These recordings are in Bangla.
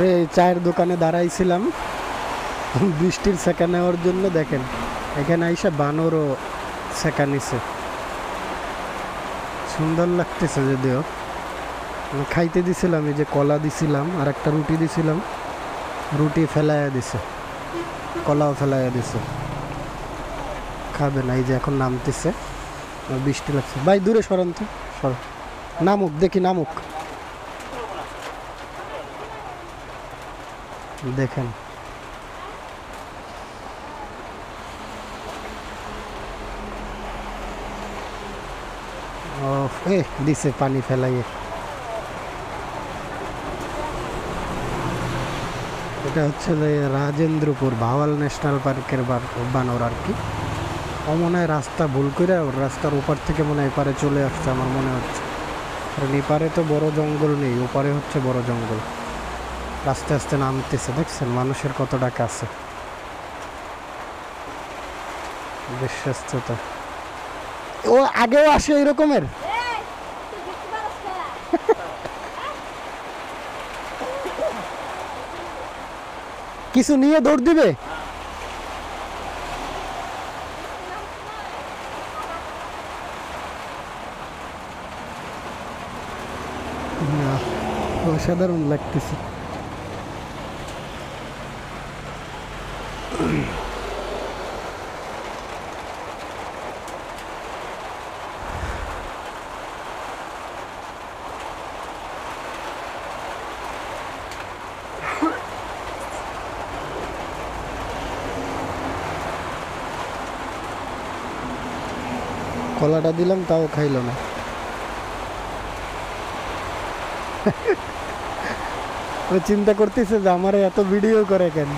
এই চায়ের দোকানে দাঁড়াইছিলাম বৃষ্টির সেকা নেওয়ার জন্য। দেখেন এখানে আইসা বানরও সেকা নিছে, সুন্দর লাগতেছে। যদিও খাইতে দিছিলাম, এই যে কলা দিছিলাম আর একটা রুটি দিছিলাম, রুটি ফেলাইয়া দিছে, কলাও ফেলাইয়া দিছে, খাবে না। এই যে এখন নামতেছে, বৃষ্টি লাগছে। ভাই দূরে সরান তো, সর, নামুক দেখি, নামুক। দেখেন ও দিছে পানি ফেলাইয়ে। এটা হচ্ছে রাজেন্দ্রপুর ভাওয়াল ন্যাশনাল পার্কের বানর আর কি। ও মনে হয় রাস্তা ভুল করে ওর রাস্তার ওপার থেকে মনে হয় এপারে চলে আসছে আমার মনে হচ্ছে, কারণ এপারে তো বড় জঙ্গল নেই, ওপারে হচ্ছে বড় জঙ্গল। আস্তে আস্তে নামতেছে, দেখছেন মানুষের কতটা কাছে, বিশ্বস্ততা। ও আগেও আসে এই রকমের। কিছু নিয়ে দৌড় দিবে। না, অসাধারণ লাগতেছে। কলাটা দিলাম তাও খাইলো না। ও চিন্তা করতেছে যে আমারে এত ভিডিও করে কেন।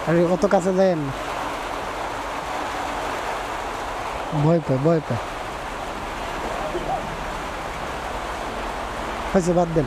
আরে অত কাছে যায়েন না, ভয় পায়, ভয় পায়। হয়েছে, বাদ দেন।